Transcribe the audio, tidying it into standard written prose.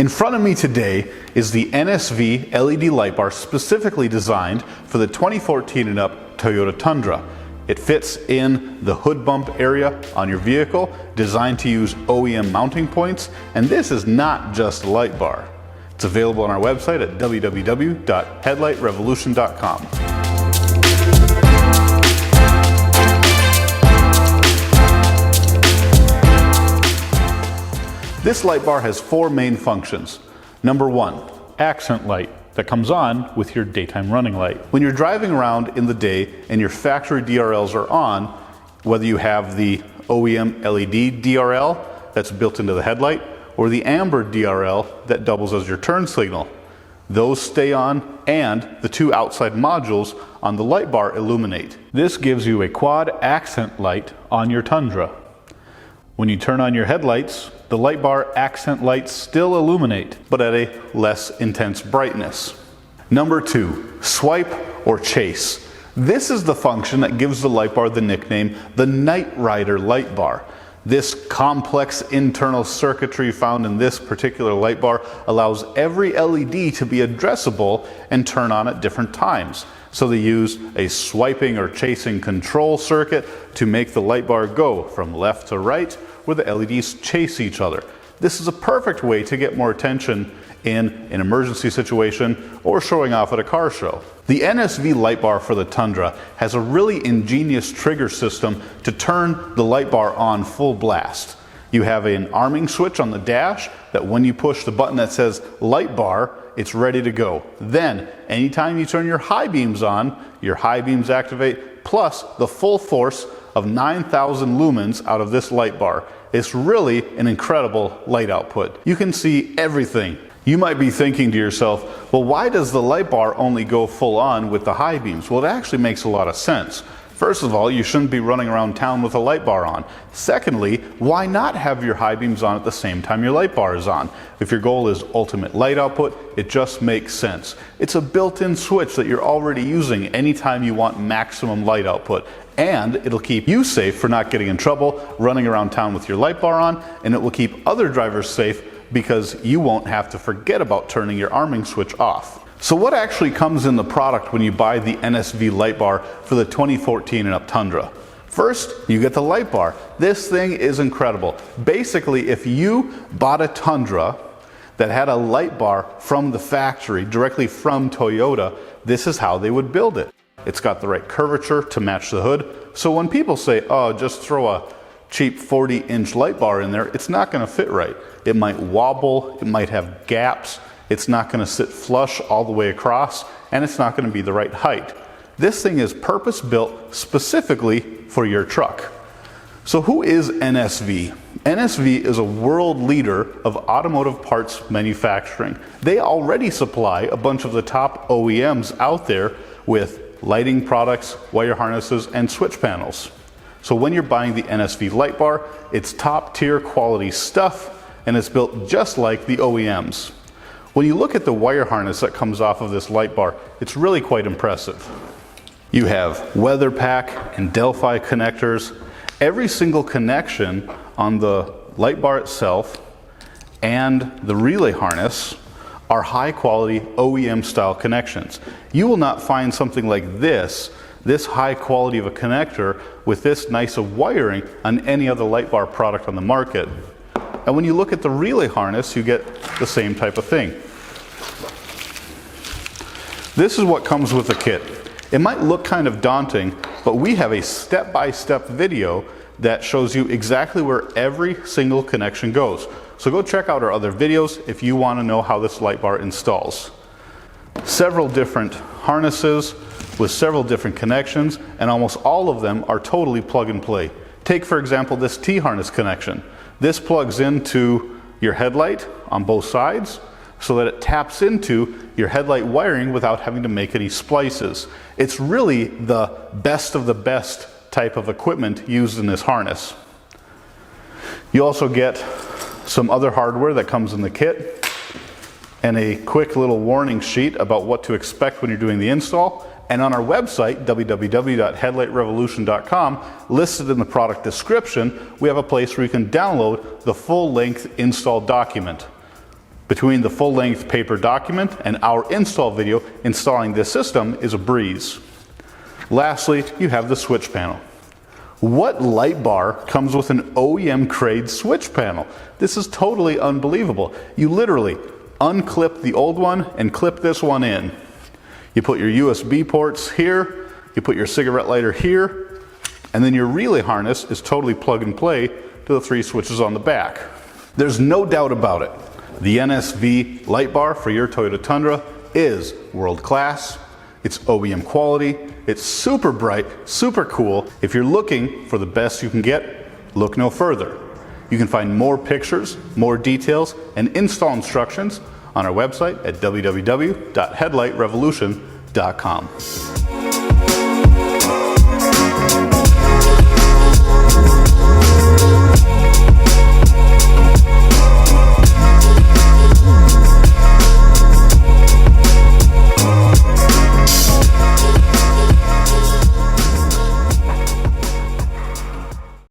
In front of me today is the NSV LED Light Bar specifically designed for the 2014 and up Toyota Tundra. It fits in the hood bump area on your vehicle, designed to use OEM mounting points, and this is not just a light bar. It's available on our website at www.headlightrevolution.com. This light bar has four main functions. Number one, accent light that comes on with your daytime running light. When you're driving around in the day and your factory DRLs are on, whether you have the OEM LED DRL that's built into the headlight or the amber DRL that doubles as your turn signal, those stay on and the two outside modules on the light bar illuminate. This gives you a quad accent light on your Tundra. When you turn on your headlights, the light bar accent lights still illuminate, but at a less intense brightness. Number two, swipe or chase. This is the function that gives the light bar the nickname the Night Rider light bar. This complex internal circuitry found in this particular light bar allows every LED to be addressable and turn on at different times. So they use a swiping or chasing control circuit to make the light bar go from left to right, where the LEDs chase each other. This is a perfect way to get more attention in an emergency situation or showing off at a car show. The NSV light bar for the Tundra has a really ingenious trigger system to turn the light bar on full blast. You have an arming switch on the dash that when you push the button that says light bar, it's ready to go. Then, anytime you turn your high beams on, your high beams activate, plus the full force of 9,000 lumens out of this light bar. It's really an incredible light output. You can see everything. You might be thinking to yourself, well, why does the light bar only go full on with the high beams? Well, it actually makes a lot of sense. First of all, you shouldn't be running around town with a light bar on. Secondly, why not have your high beams on at the same time your light bar is on? If your goal is ultimate light output, it just makes sense. It's a built-in switch that you're already using anytime you want maximum light output. And it'll keep you safe for not getting in trouble running around town with your light bar on, and it will keep other drivers safe because you won't have to forget about turning your arming switch off. So what actually comes in the product when you buy the NSV light bar for the 2014 and up Tundra? First, you get the light bar. This thing is incredible. Basically, if you bought a Tundra that had a light bar from the factory, directly from Toyota, this is how they would build it. It's got the right curvature to match the hood. So when people say, oh, just throw a cheap 40-inch light bar in there, it's not going to fit right. It might wobble, it might have gaps, it's not going to sit flush all the way across, and it's not going to be the right height. This thing is purpose-built specifically for your truck. So who is NSV? NSV is a world leader of automotive parts manufacturing. They already supply a bunch of the top OEMs out there with lighting products, wire harnesses, and switch panels. So when you're buying the NSV light bar, it's top tier quality stuff, and it's built just like the OEMs. When you look at the wire harness that comes off of this light bar, it's really quite impressive. You have weather pack and Delphi connectors. Every single connection on the light bar itself and the relay harness are high quality OEM style connections. You will not find something like this high quality of a connector with this nice of wiring on any other light bar product on the market. And when you look at the relay harness, you get the same type of thing. This is what comes with the kit. It might look kind of daunting, but we have a step-by-step video that shows you exactly where every single connection goes. So go check out our other videos if you want to know how this light bar installs. Several different harnesses with several different connections, and almost all of them are totally plug and play. Take, for example, this T-harness connection. This plugs into your headlight on both sides so that it taps into your headlight wiring without having to make any splices. It's really the best of the best type of equipment used in this harness. You also get some other hardware that comes in the kit and a quick little warning sheet about what to expect when you're doing the install. And on our website, www.headlightrevolution.com, listed in the product description, we have a place where you can download the full-length install document. Between the full-length paper document and our install video installing this system is a breeze. Lastly, you have the switch panel. What light bar comes with an OEM grade switch panel? This is totally unbelievable. You literally unclip the old one and clip this one in. You put your USB ports here, you put your cigarette lighter here, and then your relay harness is totally plug and play to the 3 switches on the back. There's no doubt about it. The NSV light bar for your Toyota Tundra is world class. It's OEM quality. It's super bright, super cool. If you're looking for the best you can get, look no further. You can find more pictures, more details, and install instructions on our website at www.headlightrevolution.com.